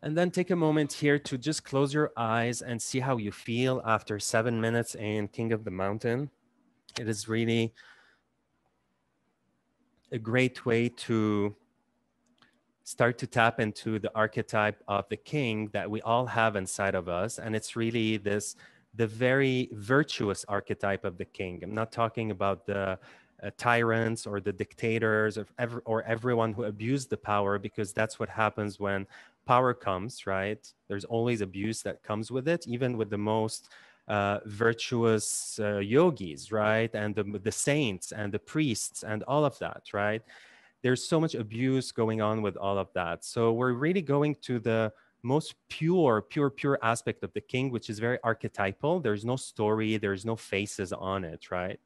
And then take a moment here to just close your eyes and see how you feel after 7 minutes in King of the Mountain. It is really a great way to start to tap into the archetype of the king that we all have inside of us. And it's really the very virtuous archetype of the king. I'm not talking about the tyrants or the dictators or everyone who abused the power, because that's what happens when power comes, right? There's always abuse that comes with it, even with the most virtuous yogis, right? And the saints and the priests and all of that, right? There's so much abuse going on with all of that. So we're really going to the most pure aspect of the king, which is very archetypal. There's no story, there's no faces on it, right?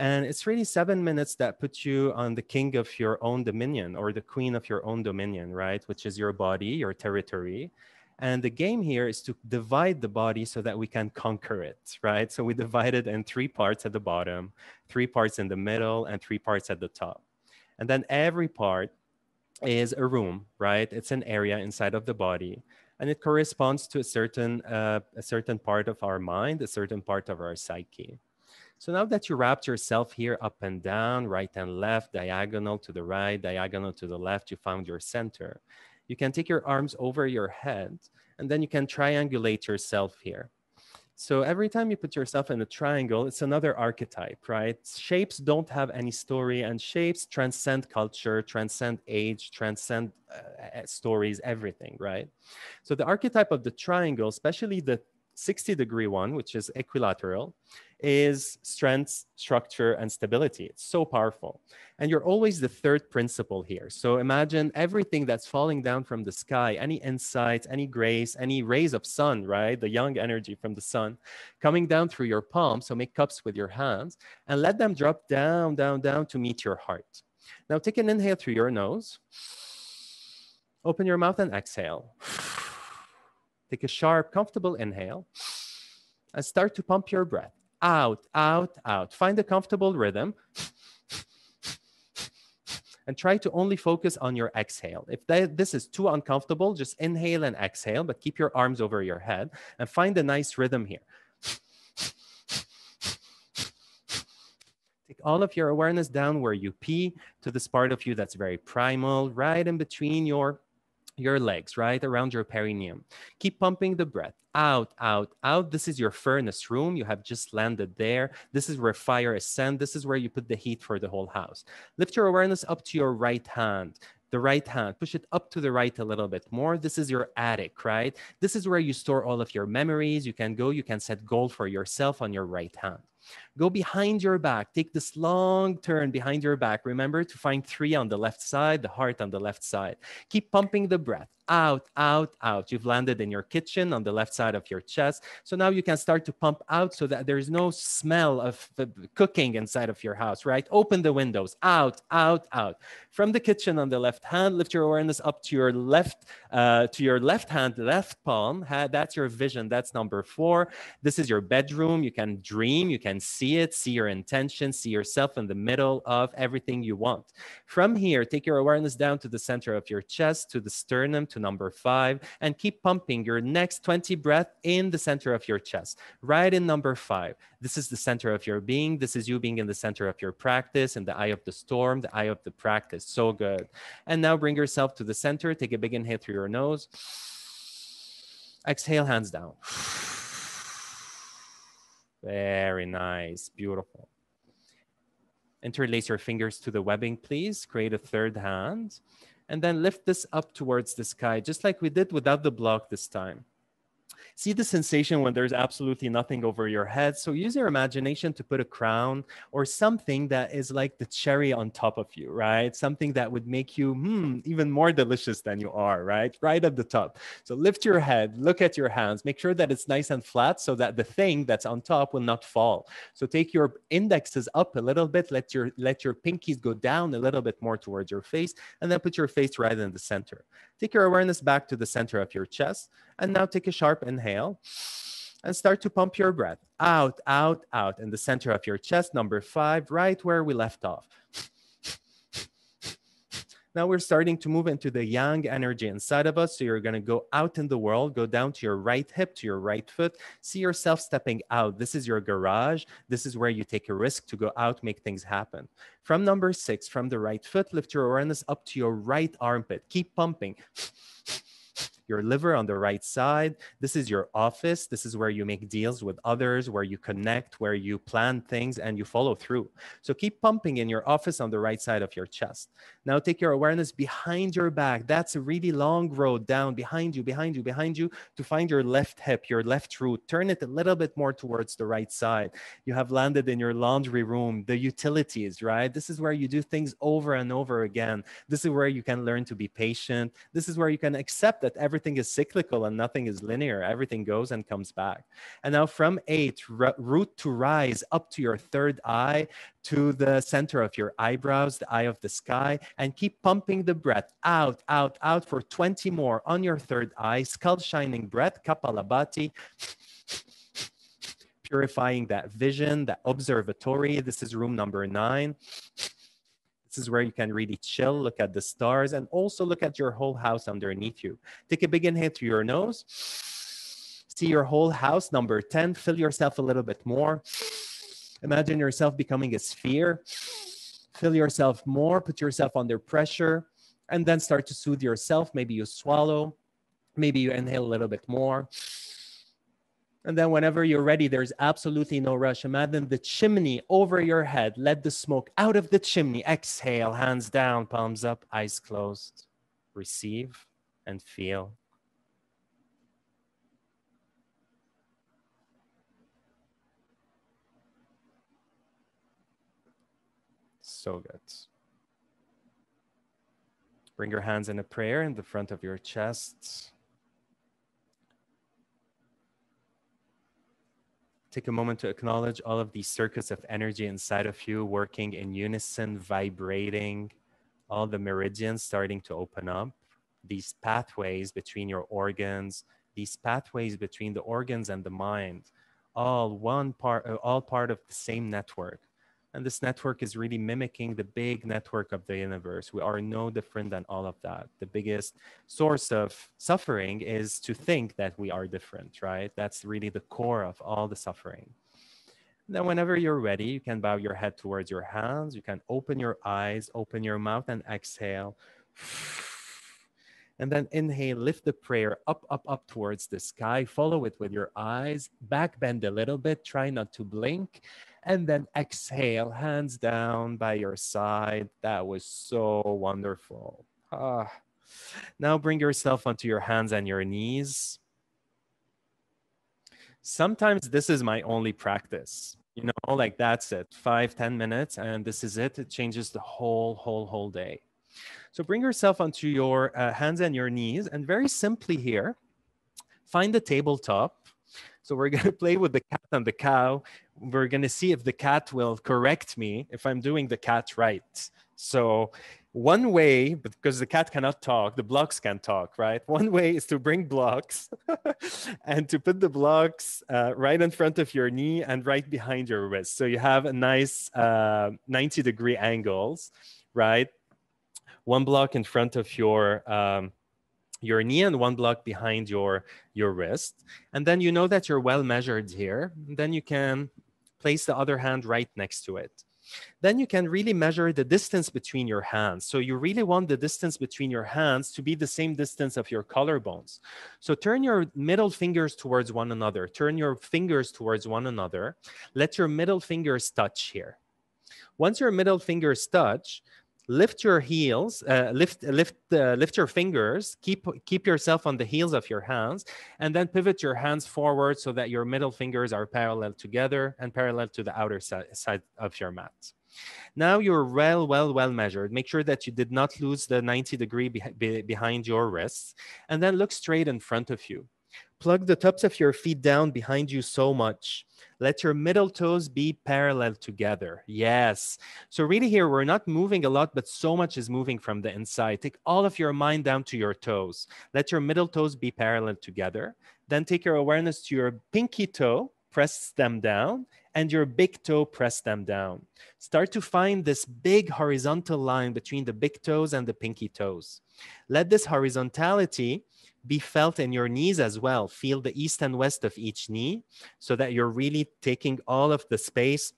And it's really 7 minutes that put you on the king of your own dominion, or the queen of your own dominion, right? Which is your body, your territory. And the game here is to divide the body so that we can conquer it, right? So we divide it in 3 parts at the bottom, 3 parts in the middle, and 3 parts at the top. And then every part is a room, right? It's an area inside of the body, and it corresponds to a certain part of our mind, a certain part of our psyche. So now that you wrapped yourself here up and down, right and left, diagonal to the right, diagonal to the left, you found your center. You can take your arms over your head, and then you can triangulate yourself here. So every time you put yourself in a triangle, it's another archetype, right? Shapes don't have any story, and shapes transcend culture, transcend age, transcend stories, everything, right? So the archetype of the triangle, especially the 60-degree one, which is equilateral, is strength, structure, and stability. It's so powerful. And you're always the third principle here. So imagine everything that's falling down from the sky, any insights, any grace, any rays of sun, right? The young energy from the sun coming down through your palm. So make cups with your hands and let them drop down, down, down to meet your heart. Now take an inhale through your nose. Open your mouth and exhale. Take a sharp, comfortable inhale and start to pump your breath. Out, out, out. Find a comfortable rhythm and try to only focus on your exhale. If this is too uncomfortable, just inhale and exhale, but keep your arms over your head and find a nice rhythm here. Take all of your awareness down where you pee, to this part of you that's very primal, right in between your legs, right around your perineum. Keep pumping the breath. Out, out, out. This is your furnace room. You have just landed there. This is where fire is sent. This is where you put the heat for the whole house. Lift your awareness up to your right hand. The right hand, push it up to the right a little bit more. This is your attic, right? This is where you store all of your memories. You can set goal for yourself on your right hand. Go behind your back. Take this long turn behind your back. Remember to find 3 on the left side, the heart on the left side. Keep pumping the breath. Out, out, out. You've landed in your kitchen on the left side of your chest. So now you can start to pump out so that there's no smell of cooking inside of your house, right? Open the windows. Out, out, out. From the kitchen on the left hand, lift your awareness up to your left hand, left palm. That's your vision. That's number 4. This is your bedroom. You can dream. You can see it, see your intention, see yourself in the middle of everything you want. From here, take your awareness down to the center of your chest, to the sternum, to number 5, and keep pumping your next 20 breaths in the center of your chest, right in number 5. This is the center of your being. This is you being in the center of your practice, in the eye of the storm, the eye of the practice. So good. And now bring yourself to the center. Take a big inhale through your nose. Exhale, hands down. Very nice. Beautiful. Interlace your fingers to the webbing, please. Create a third hand. And then lift this up towards the sky, just like we did without the block this time. See the sensation when there's absolutely nothing over your head. So use your imagination to put a crown or something that is like the cherry on top of you, right? Something that would make you even more delicious than you are, right? Right at the top. So lift your head, look at your hands, make sure that it's nice and flat so that the thing that's on top will not fall. So take your indexes up a little bit, let your pinkies go down a little bit more towards your face, and then put your face right in the center. Take your awareness back to the center of your chest. And now take a sharp inhale and start to pump your breath. Out, out, out in the center of your chest, number 5, right where we left off. Now we're starting to move into the yang energy inside of us. So you're going to go out in the world, go down to your right hip, to your right foot. See yourself stepping out. This is your garage. This is where you take a risk to go out, make things happen. From number 6, from the right foot, lift your awareness up to your right armpit. Keep pumping. Your liver on the right side. This is your office. This is where you make deals with others, where you connect, where you plan things and you follow through. So keep pumping in your office on the right side of your chest. Now take your awareness behind your back. That's a really long road down behind you, behind you, behind you, to find your left hip, your left root. Turn it a little bit more towards the right side. You have landed in your laundry room, the utilities, right? This is where you do things over and over again. This is where you can learn to be patient. This is where you can accept that everything is cyclical and nothing is linear. Everything goes and comes back. And now from 8, root to rise up to your third eye, to the center of your eyebrows, the eye of the sky, and keep pumping the breath out, out, out for 20 more on your third eye. Skull shining breath, Kapalabhati. Purifying that vision, that observatory. This is room number 9. This is where you can really chill, look at the stars, and also look at your whole house underneath you. Take a big inhale through your nose. See your whole house, number 10. Fill yourself a little bit more. Imagine yourself becoming a sphere. Fill yourself more, put yourself under pressure, and then start to soothe yourself. Maybe you swallow, maybe you inhale a little bit more. And then whenever you're ready, there's absolutely no rush. Imagine the chimney over your head. Let the smoke out of the chimney. Exhale, hands down, palms up, eyes closed. Receive and feel. So good. Bring your hands in a prayer in the front of your chest. Take a moment to acknowledge all of these circuits of energy inside of you working in unison, vibrating, all the meridians starting to open up, these pathways between your organs, these pathways between the organs and the mind, all part of the same network. And this network is really mimicking the big network of the universe. We are no different than all of that. The biggest source of suffering is to think that we are different, right? That's really the core of all the suffering. Then whenever you're ready, you can bow your head towards your hands. You can open your eyes, open your mouth, and exhale. And then inhale, lift the prayer up, up, up towards the sky. Follow it with your eyes. Back bend a little bit. Try not to blink. And then exhale, hands down by your side. That was so wonderful. Now bring yourself onto your hands and your knees. Sometimes this is my only practice. You know, like that's it. 5-10 minutes, and this is it. It changes the whole day. So bring yourself onto your hands and your knees, and very simply here, find the tabletop. So we're going to play with the cat and the cow. We're going to see if the cat will correct me if I'm doing the cat right. So one way, because the cat cannot talk, the blocks can talk, right? One way is to bring blocks and to put the blocks right in front of your knee and right behind your wrist. So you have a nice 90-degree angles, right? One block in front of your knee and one block behind your wrist. And then you know that you're well measured here. Then you can place the other hand right next to it. Then you can really measure the distance between your hands. So you really want the distance between your hands to be the same distance of your collarbones. So turn your middle fingers towards one another. Turn your fingers towards one another. Let your middle fingers touch here. Once your middle fingers touch, lift your heels, lift your fingers, keep yourself on the heels of your hands, and then pivot your hands forward so that your middle fingers are parallel together and parallel to the outer side of your mat. Now you're well measured. Make sure that you did not lose the 90-degree behind your wrists, and then look straight in front of you. Plug the tops of your feet down behind you so much. Let your middle toes be parallel together. Yes. So really here, we're not moving a lot, but so much is moving from the inside. Take all of your mind down to your toes. Let your middle toes be parallel together. Then take your awareness to your pinky toe, press them down, and your big toe, press them down. Start to find this big horizontal line between the big toes and the pinky toes. Let this horizontality be felt in your knees as well. Feel the east and west of each knee so that you're really taking all of the space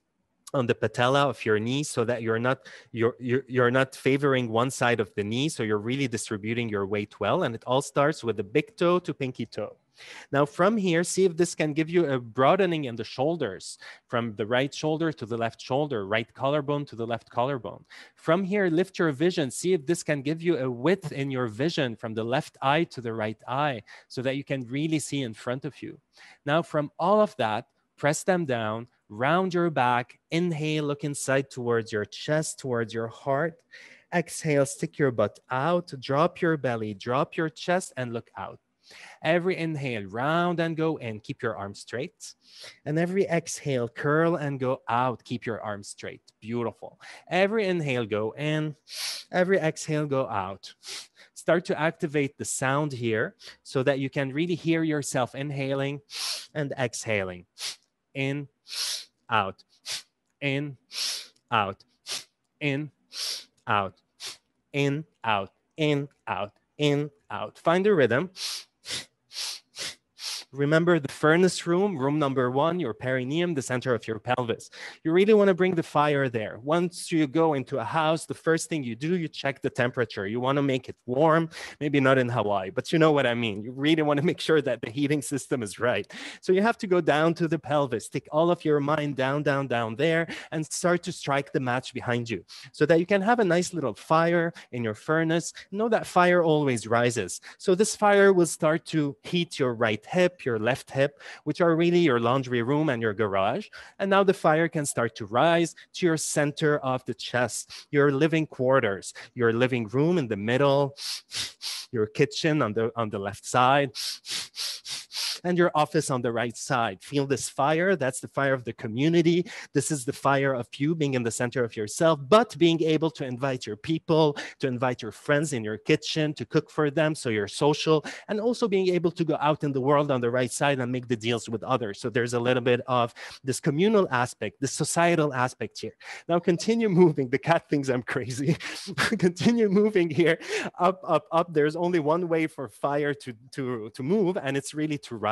on the patella of your knee, so that you're not favoring one side of the knee, so you're really distributing your weight well. And it all starts with the big toe to pinky toe. Now from here, see if this can give you a broadening in the shoulders, from the right shoulder to the left shoulder, right collarbone to the left collarbone. From here, lift your vision. See if this can give you a width in your vision from the left eye to the right eye, so that you can really see in front of you. Now from all of that, press them down, round your back, inhale, look inside towards your chest, towards your heart. Exhale, stick your butt out, drop your belly, drop your chest, and look out. Every inhale, round and go in, keep your arms straight. And every exhale, curl and go out, keep your arms straight. Beautiful. Every inhale, go in. Every exhale, go out. Start to activate the sound here so that you can really hear yourself inhaling and exhaling. In, out, in, out, in, out, in, out, in, out, in, out. Find the rhythm. Remember the furnace room, room number 1, your perineum, the center of your pelvis. You really want to bring the fire there. Once you go into a house, the first thing you do, you check the temperature. You want to make it warm, maybe not in Hawaii, but you know what I mean. You really want to make sure that the heating system is right. So you have to go down to the pelvis, take all of your mind down, down, down there, and start to strike the match behind you so that you can have a nice little fire in your furnace. Know that fire always rises. So this fire will start to heat your right hip, your left hip, which are really your laundry room and your garage. And now the fire can start to rise to your center of the chest, your living quarters, your living room in the middle, your kitchen on the left side, and your office on the right side. Feel this fire. That's the fire of the community. This is the fire of you being in the center of yourself, but being able to invite your people, to invite your friends in your kitchen, to cook for them so you're social, and also being able to go out in the world on the right side and make the deals with others. So there's a little bit of this communal aspect, this societal aspect here. Now continue moving. The cat thinks I'm crazy. Continue moving here, up, up, up. There's only one way for fire to move, and it's really to rise.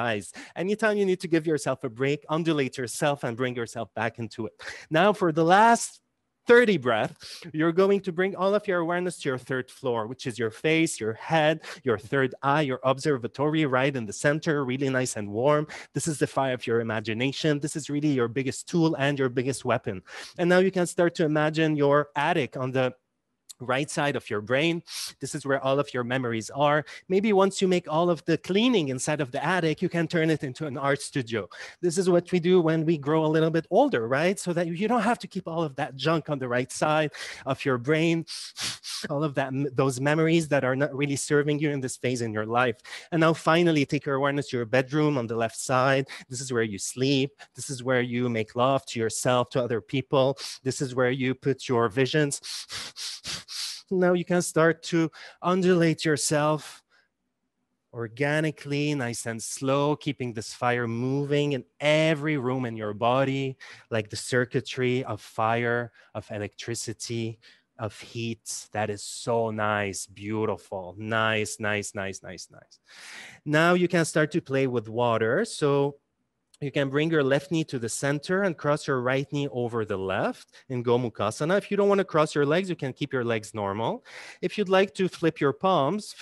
Anytime you need to give yourself a break, undulate yourself and bring yourself back into it. Now for the last 30 breaths, you're going to bring all of your awareness to your third floor, which is your face, your head, your third eye, your observatory right in the center, really nice and warm. This is the fire of your imagination. This is really your biggest tool and your biggest weapon. And now you can start to imagine your attic on the right side of your brain. This is where all of your memories are. Maybe once you make all of the cleaning inside of the attic, you can turn it into an art studio. This is what we do when we grow a little bit older, right? So that you don't have to keep all of that junk on the right side of your brain, all of that, those memories that are not really serving you in this phase in your life. And now finally take your awareness to your bedroom on the left side. This is where you sleep. This is where you make love to yourself, to other people. This is where you put your visions. Now you can start to undulate yourself organically, nice and slow, keeping this fire moving in every room in your body, like the circuitry of fire, of electricity, of heat. That is so nice, beautiful, nice, nice, nice, nice, nice. Now you can start to play with water. So you can bring your left knee to the center and cross your right knee over the left in Gomukhasana. If you don't want to cross your legs, you can keep your legs normal. If you'd like to flip your palms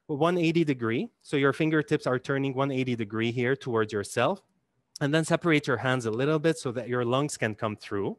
180 degree. So your fingertips are turning 180 degree here towards yourself. And then separate your hands a little bit so that your lungs can come through.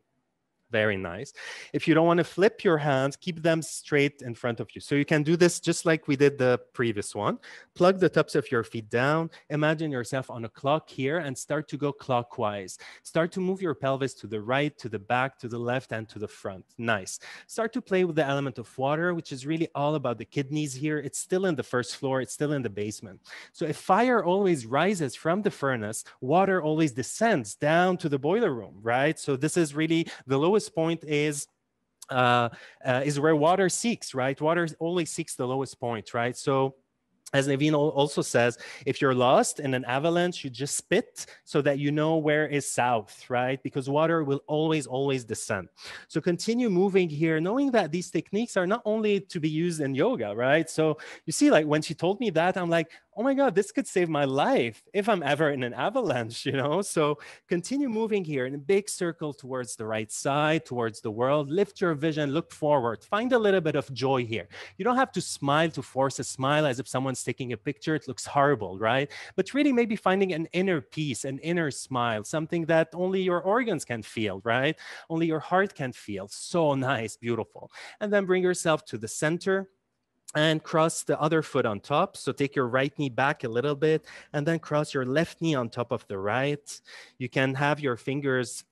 Very nice. If you don't want to flip your hands, keep them straight in front of you. So you can do this just like we did the previous one. Plug the tops of your feet down. Imagine yourself on a clock here and start to go clockwise. Start to move your pelvis to the right, to the back, to the left, and to the front. Nice. Start to play with the element of water, which is really all about the kidneys here. It's still in the first floor. It's still in the basement. So if fire always rises from the furnace, water always descends down to the boiler room, right? So this is really the lowest point is where water seeks, right? Water always seeks the lowest point, right? So As Naveen also says, if you're lost in an avalanche, you just spit so that you know where is south, right? Because water will always, always descend. So continue moving here, knowing that these techniques are not only to be used in yoga, right? So you see, like when she told me that, I'm like, oh my God, this could save my life if I'm ever in an avalanche, you know? So continue moving here in a big circle towards the right side, towards the world. Lift your vision, look forward, find a little bit of joy here. You don't have to smile to force a smile as if someone's taking a picture. It looks horrible, right? But really maybe finding an inner peace, an inner smile, something that only your organs can feel, right? Only your heart can feel. So nice, beautiful. And then bring yourself to the center and cross the other foot on top. So take your right knee back a little bit and then cross your left knee on top of the right. You can have your fingers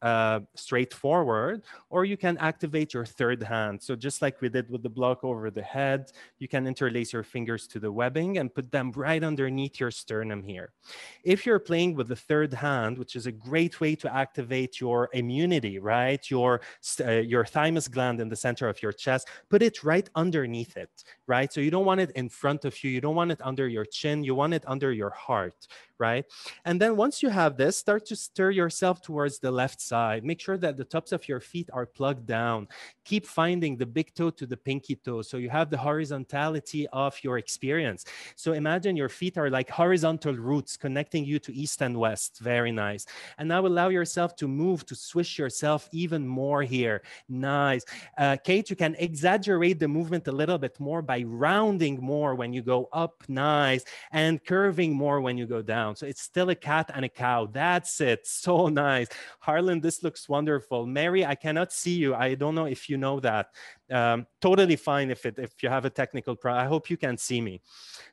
straight forward, or you can activate your third hand. So just like we did with the block over the head, you can interlace your fingers to the webbing and put them right underneath your sternum here. If you're playing with the third hand, which is a great way to activate your immunity, right? Your thymus gland in the center of your chest, put it right underneath it, right? So you don't want it in front of you. You don't want it under your chin. You want it under your heart, right? And then once you have this, start to stir yourself towards the left side. Make sure that the tops of your feet are plugged down. Keep finding the big toe to the pinky toe. So you have the horizontality of your experience. So imagine your feet are like horizontal roots connecting you to east and west. Very nice. And now allow yourself to move, to swish yourself even more here. Nice. Kate, you can exaggerate the movement a little bit more by rounding more when you go up. Nice. And curving more when you go down. So it's still a cat and a cow. That's it. So nice. Harlan, this looks wonderful. Mary, I cannot see you. I don't know if you know that. Totally fine if you have a technical problem. I hope you can see me.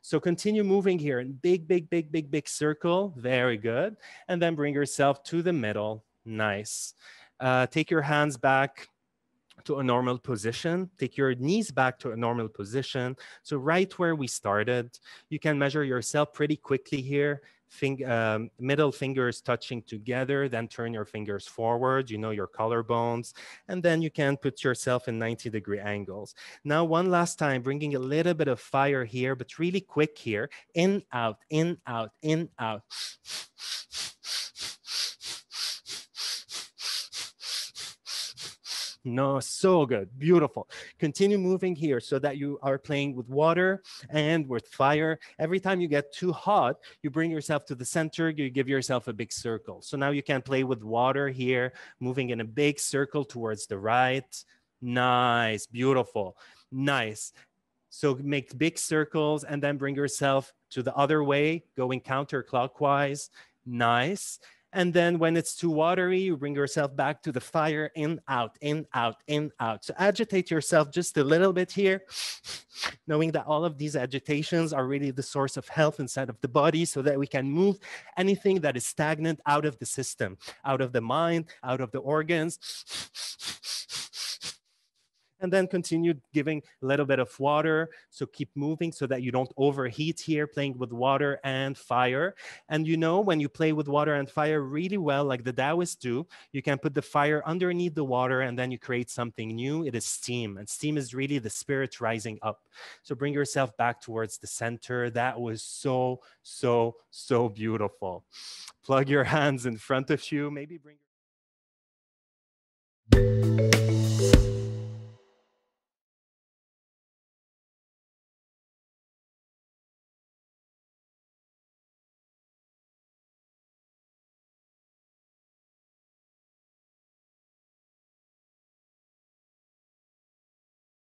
So continue moving here in big, big, big, big, big circle. Very good. And then bring yourself to the middle. Nice. Take your hands back to a normal position. Take your knees back to a normal position. So right where we started, you can measure yourself pretty quickly here. Middle fingers touching together, then turn your fingers forward, you know, your collarbones, and then you can put yourself in 90-degree angles. Now, one last time, bringing a little bit of fire here, but really quick here. In, out, in, out, in, out. No, so good. Beautiful. Continue moving here so that you are playing with water and with fire. Every time you get too hot, you bring yourself to the center, you give yourself a big circle. So now you can play with water here, moving in a big circle towards the right. Nice, beautiful, nice. So make big circles and then bring yourself to the other way, going counterclockwise. Nice. And then when it's too watery, you bring yourself back to the fire, in, out, in, out, in, out. So agitate yourself just a little bit here, knowing that all of these agitations are really the source of health inside of the body so that we can move anything that is stagnant out of the system, out of the mind, out of the organs. And then continue giving a little bit of water. So keep moving so that you don't overheat here, playing with water and fire. And you know, when you play with water and fire really well, like the Taoists do, you can put the fire underneath the water and then you create something new. It is steam. And steam is really the spirit rising up. So bring yourself back towards the center. That was so, so, so beautiful. Plug your hands in front of you. Maybe bring